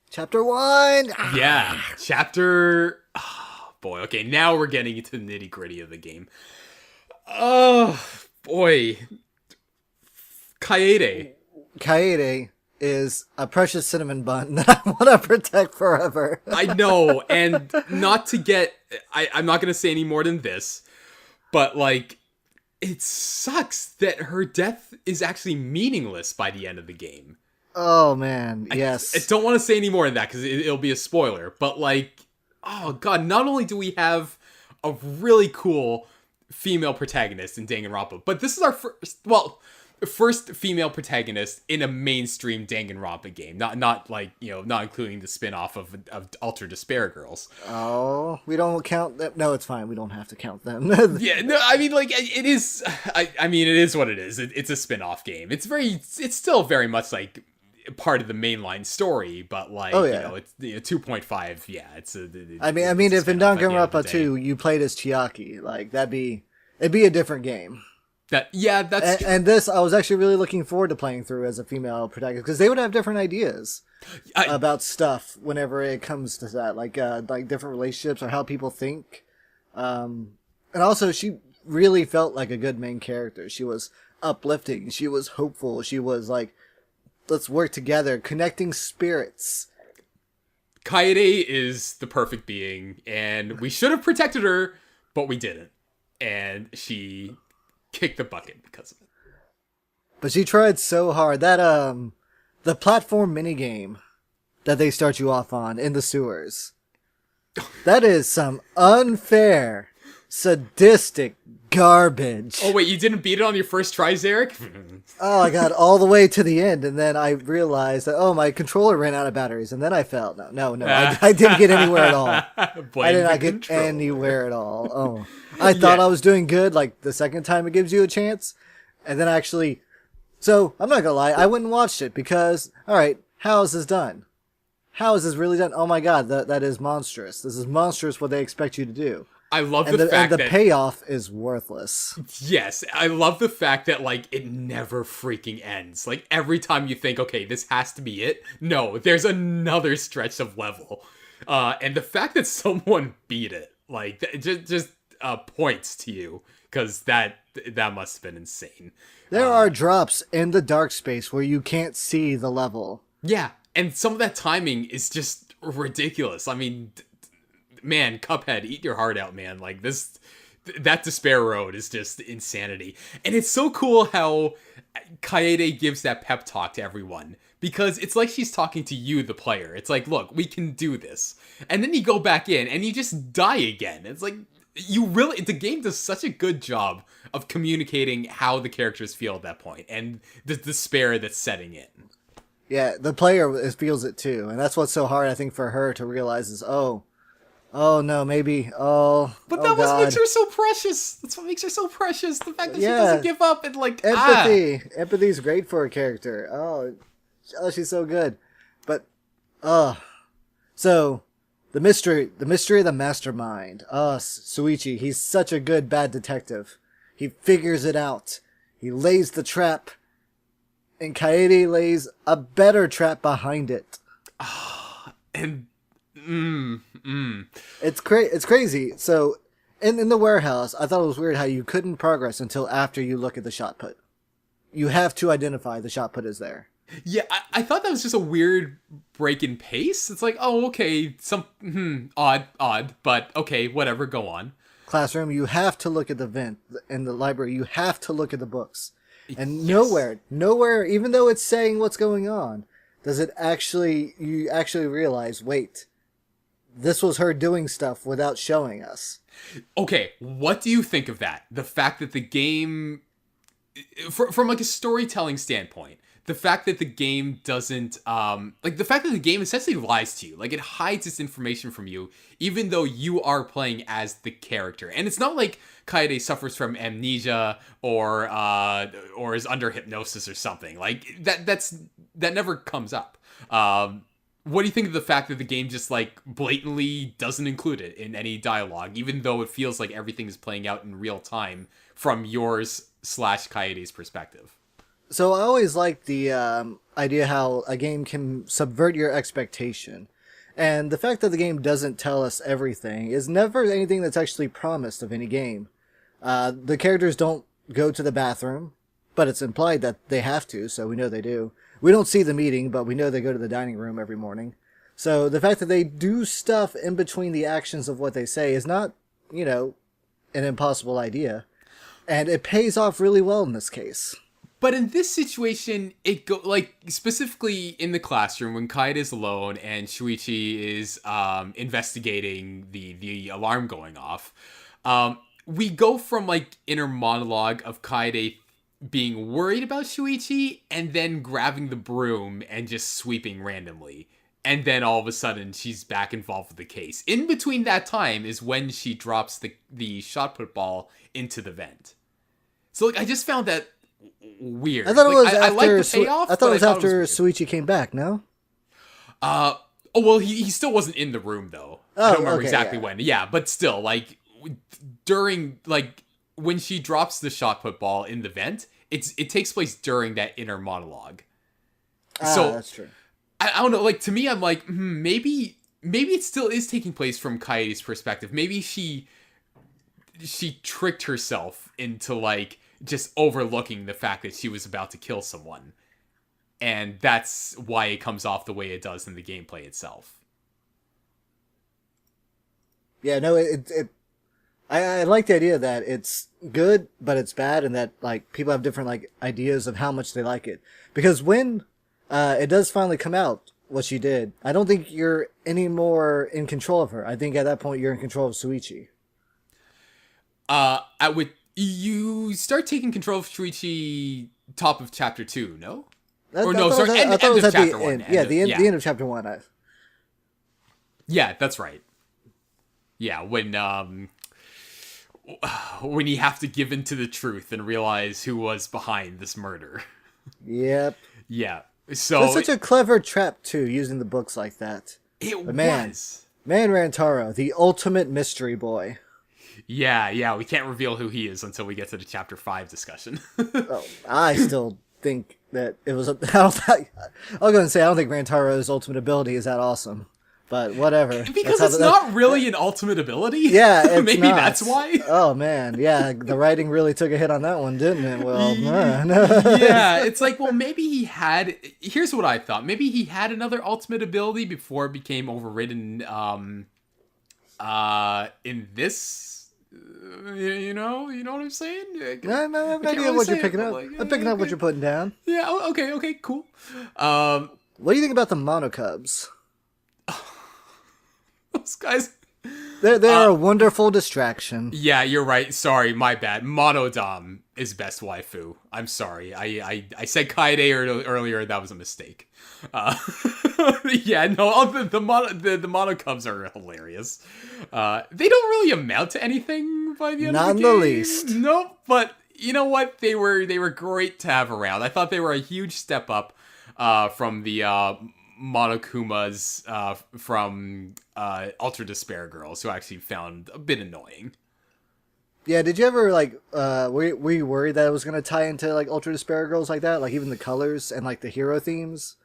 Chapter 1! Yeah, chapter... Oh, boy, okay, now we're getting into the nitty-gritty of the game. Oh, boy. Kaede is a precious cinnamon bun that I want to protect forever. I know, and not to get... I'm not going to say any more than this, but, like, it sucks that her death is actually meaningless by the end of the game. Oh, man, yes. I don't want to say any more than that, because it'll be a spoiler, but, like, oh, God, not only do we have a really cool female protagonist in Danganronpa, but this is our first female protagonist in a mainstream Danganronpa game. Not like, not including the spin-off of Ultra Despair Girls. Oh, we don't count them. No, it's fine. We don't have to count them. Yeah, no, I mean, like, it is, I mean, it is what it is. It's a spin-off game. It's still very much, like, part of the mainline story, but, like, it's 2.5, yeah, I mean, if in Danganronpa 2 you played as Chiaki, like, it'd be a different game. That's true. And this, I was actually really looking forward to playing through as a female protagonist, because they would have different ideas about stuff whenever it comes to that, like different relationships or how people think. And also, she really felt like a good main character. She was uplifting. She was hopeful. She was like, let's work together, connecting spirits. Kaede is the perfect being, and we should have protected her, but we didn't. And she kicked the bucket because of it. But she tried so hard. That, the platform minigame that they start you off on in the sewers. That is some unfair, sadistic garbage. Oh, wait, you didn't beat it on your first try, Zarek? Oh, I got all the way to the end, and then I realized that, my controller ran out of batteries, and then I fell. No, I didn't get anywhere at all. I did not get anywhere at all. Oh, I thought I was doing good, like, the second time it gives you a chance, and then actually... So, I'm not gonna lie, I went and watched it, because, alright, how is this done? How is this really done? Oh my god, that is monstrous. This is monstrous what they expect you to do. I love the fact that... And the payoff is worthless. Yes, I love the fact that, like, it never freaking ends. Like, every time you think, okay, this has to be it, no, there's another stretch of level. And the fact that someone beat it, like, just points to you, because that must have been insane. There are drops in the dark space where you can't see the level. Yeah, and some of that timing is just ridiculous. I mean... Man, Cuphead, eat your heart out, man. Like, that Despair Road is just insanity. And it's so cool how Kaede gives that pep talk to everyone. Because it's like she's talking to you, the player. It's like, look, we can do this. And then you go back in, and you just die again. It's like, the game does such a good job of communicating how the characters feel at that point. And the despair that's setting in. Yeah, the player feels it too. And that's what's so hard, I think, for her to realize is, oh no, maybe. But that what makes her so precious. That's what makes her so precious. The fact that she doesn't give up and like empathy. Empathy is great for a character. Oh, she's so good. But So, the mystery of the mastermind. Suichi, he's such a good bad detective. He figures it out. He lays the trap, and Kaede lays a better trap behind it. And It's crazy. So, in the warehouse, I thought it was weird how you couldn't progress until after you look at the shot put. You have to identify the shot put is there. Yeah, I thought that was just a weird break in pace. It's like, oh, okay, odd, but okay, whatever, go on. Classroom, you have to look at the vent. In the library, you have to look at the books. And Yes. nowhere, even though it's saying what's going on, does it you actually realize, wait, this was her doing stuff without showing us. Okay, what do you think of that? The fact that the game, from like a storytelling standpoint, the fact that the game doesn't, the fact that the game essentially lies to you, like it hides its information from you, even though you are playing as the character. And it's not like Kaede suffers from amnesia or is under hypnosis or something. Like that never comes up. What do you think of the fact that the game just like blatantly doesn't include it in any dialogue, even though it feels like everything is playing out in real time from yours / Kaede's perspective? So I always like the idea how a game can subvert your expectation. And the fact that the game doesn't tell us everything is never anything that's actually promised of any game. The characters don't go to the bathroom, but it's implied that they have to, so we know they do. We don't see the meeting, but we know they go to the dining room every morning. So the fact that they do stuff in between the actions of what they say is not, an impossible idea. And it pays off really well in this case. But in this situation, specifically in the classroom when Kaede is alone and Shuichi is investigating the alarm going off, we go from like inner monologue of Kaede being worried about Shuichi and then grabbing the broom and just sweeping randomly. And then all of a sudden she's back involved with the case. In between that time is when she drops the shot put ball into the vent. So like I just found that weird. I thought it was I like the payoff. I thought it was after Suichi came back, no? He still wasn't in the room though. I don't remember exactly when. Yeah, but still, like during when she drops the shot put ball in the vent, it takes place during that inner monologue. So that's true. I don't know. Like to me, I'm like, maybe it still is taking place from Kaede's perspective. Maybe she tricked herself into like just overlooking the fact that she was about to kill someone, and that's why it comes off the way it does in the gameplay itself. Yeah, no, I like the idea that it's good, but it's bad, and that like people have different like ideas of how much they like it. Because when it does finally come out what she did, I don't think you're any more in control of her. I think at that point you're in control of Suichi. You start taking control of Shuichi top of chapter 2, no? End of chapter 1. Yeah, the end of chapter 1. Yeah, that's right. Yeah, when you have to give in to the truth and realize who was behind this murder. Yep. Yeah. So that's such a clever trap too, using the books like that. Was. Man Rantaro, the ultimate mystery boy. Yeah, we can't reveal who he is until we get to the chapter 5 discussion. I still think that it was I'll go and say I don't think Rantaro's ultimate ability is that awesome. But whatever. Because it's not really an ultimate ability? Yeah, it's maybe not. That's why. Oh man, yeah, the writing really took a hit on that one, didn't it? Well, yeah, it's like, well, maybe he had. Here's what I thought. Maybe he had another ultimate ability before it became overridden. In this. You know what I'm saying? No, I have no idea what you're picking up. I'm picking up what you're putting down. Yeah. Okay. Cool. What do you think about the Monocubs? Those guys. They're a wonderful distraction. Yeah, you're right. Sorry, my bad. Monodam is best waifu. I'm sorry. I said Kaede earlier. That was a mistake. Yeah, no. The Monocubs are hilarious. They don't really amount to anything by the end of the game. Not in the least. Nope. But you know what? They were great to have around. I thought they were a huge step up from the Monokumas from Ultra Despair Girls, who I actually found a bit annoying. Yeah, did you ever, like, were you worried that it was going to tie into, like, Ultra Despair Girls like that? Like, even the colors and, like, the hero themes?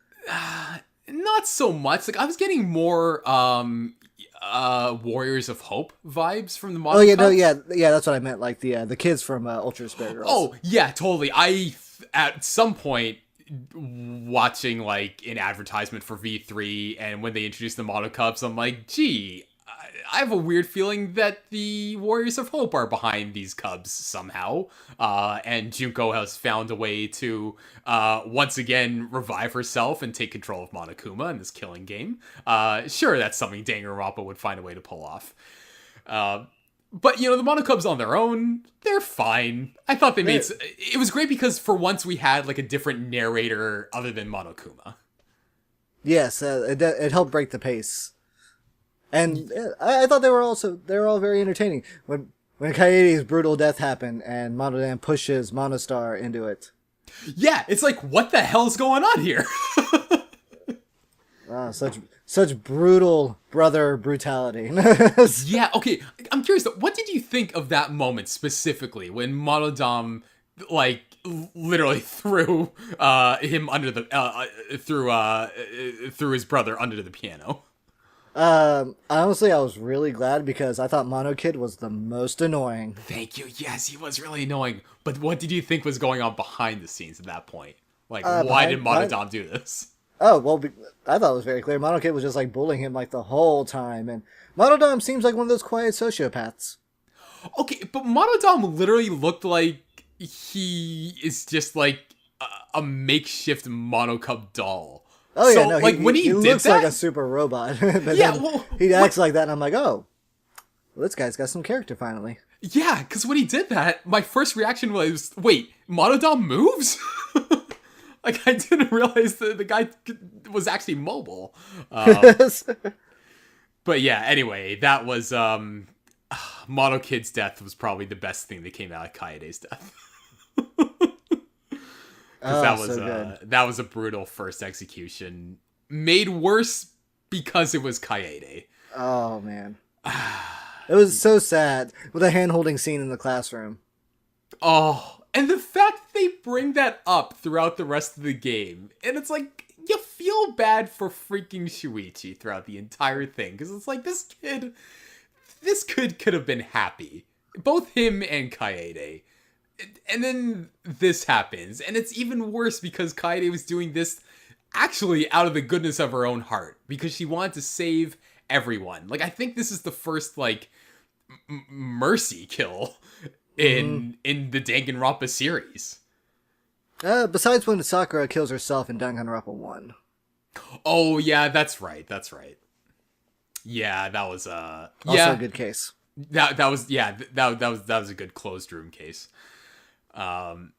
Not so much. Like, I was getting more Warriors of Hope vibes from the Mono Oh, yeah, Cubs. yeah, that's what I meant. Like, the kids from Ultra Despair Girls. Oh, yeah, totally. At some point, watching, like, an advertisement for V3, and when they introduced the Mono Cubs, I'm like, gee, I have a weird feeling that the Warriors of Hope are behind these Cubs somehow. And Junko has found a way to once again revive herself and take control of Monokuma in this killing game. Sure, that's something Danganronpa would find a way to pull off. But, you know, the Mono Cubs on their own, they're fine. I thought they made... It was great because for once we had, like, a different narrator other than Monokuma. Yes, it helped break the pace. And I thought they were all very entertaining. When Kaede's brutal death happened and Monodam pushes Monostar into it. Yeah, it's like, what the hell's going on here? Such brutal brother brutality. Yeah, okay. I'm curious though, what did you think of that moment specifically when Monodam, like, literally threw him under the threw his brother under the piano? Honestly, I was really glad because I thought Mono Kid was the most annoying. Thank you. Yes, he was really annoying. But what did you think was going on behind the scenes at that point? Like, why did Monodam do this? Oh, well, I thought it was very clear. Mono Kid was just, like, bullying him, like, the whole time. And Monodam seems like one of those quiet sociopaths. Okay, but Monodam literally looked like he is just, like, a makeshift Monocub doll. Oh, so, yeah, no, like, when he looks did that, like a super robot. But yeah, then well, he acts like that, and I'm like, oh, well, this guy's got some character finally. Yeah, because when he did that, my first reaction was, wait, Monodam moves? Like, I didn't realize the guy was actually mobile. But yeah, anyway, that was, Mono Kid's death was probably the best thing that came out of Kaede's death. That was a brutal first execution, made worse because it was Kaede. Oh man, it was so sad with a hand-holding scene in the classroom. Oh, and the fact they bring that up throughout the rest of the game, and it's like you feel bad for freaking Shuichi throughout the entire thing because it's like this kid could have been happy, both him and Kaede. And then this happens, and it's even worse because Kaede was doing this actually out of the goodness of her own heart because she wanted to save everyone. Like, I think this is the first, like, mercy kill in the Danganronpa series. Besides when Sakura kills herself in Danganronpa 1. Oh, yeah, that's right. Yeah, that was also a good case. That was a good closed room case. Kaede.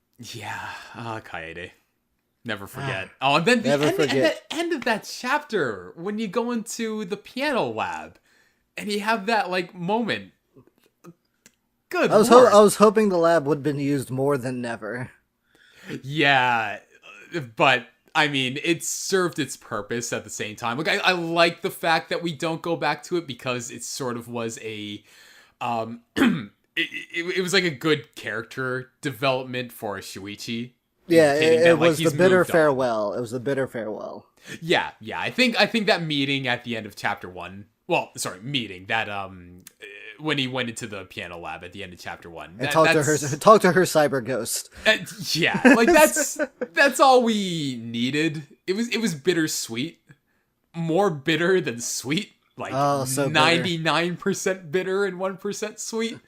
Never forget. And then the end of that chapter, when you go into the piano lab, and you have that, like, moment. Good Lord. I was hoping the lab would have been used more than never. Yeah, but, I mean, it served its purpose at the same time. Like, I like the fact that we don't go back to it because it sort of was a, It was like a good character development for Shuichi. Yeah, it was the bitter farewell. It was the bitter farewell. Yeah. I think that meeting at the end of chapter 1. Well, sorry, that when he went into the piano lab at the end of chapter 1. And talked to her cyber ghost. Yeah, like that's all we needed. It was bittersweet, more bitter than sweet. Like 99% bitter and 1% sweet.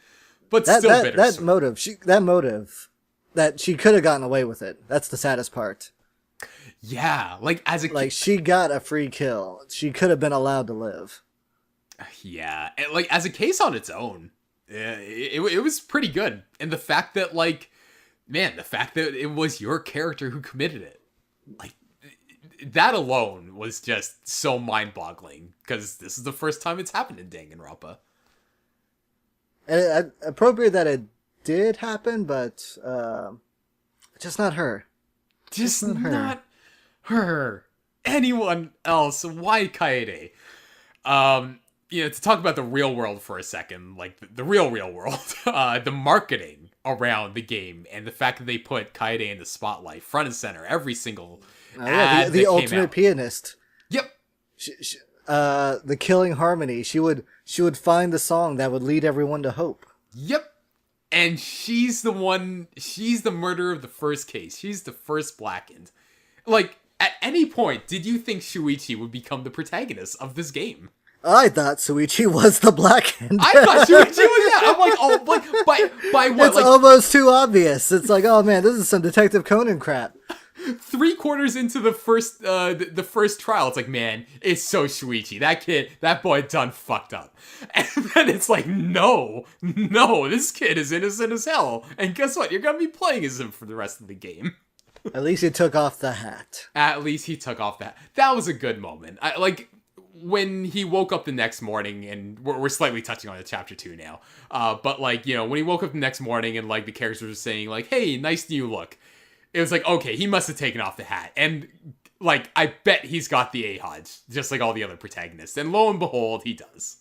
But still bitter. That motive, that she could have gotten away with it. That's the saddest part. Yeah, like she got a free kill. She could have been allowed to live. Yeah, and like as a case on its own, it was pretty good. And the fact that it was your character who committed it, like that alone was just so mind-boggling because this is the first time it's happened in Danganronpa. And appropriate that it did happen, but just not her. Just not her. anyone else. Why Kaede? To talk about the real world for a second, like the real world, the marketing around the game and the fact that they put Kaede in the spotlight, front and center, every single ad the ultimate pianist. Yep. The Killing Harmony. She would find the song that would lead everyone to hope. Yep. And she's the murderer of the first case. She's the first Blackened. Like, at any point, did you think Shuichi would become the protagonist of this game? I thought Shuichi was the Blackened. I thought Shuichi was that. I'm like, oh, like, by what? It's almost too obvious. It's like, oh man, this is some Detective Conan crap. 3/4 into the first trial, it's like, man, it's so Shuichi. That boy done fucked up. And then it's like, no, this kid is innocent as hell. And guess what? You're gonna be playing as him for the rest of the game. At least he took off the hat. At least he took off that. That was a good moment. When he woke up the next morning, and we're slightly touching on the chapter 2 now. But like, when he woke up the next morning and like the characters were saying like, hey, nice new look. It was like, okay, he must have taken off the hat. And, like, I bet he's got the AHODs, just like all the other protagonists. And lo and behold, he does.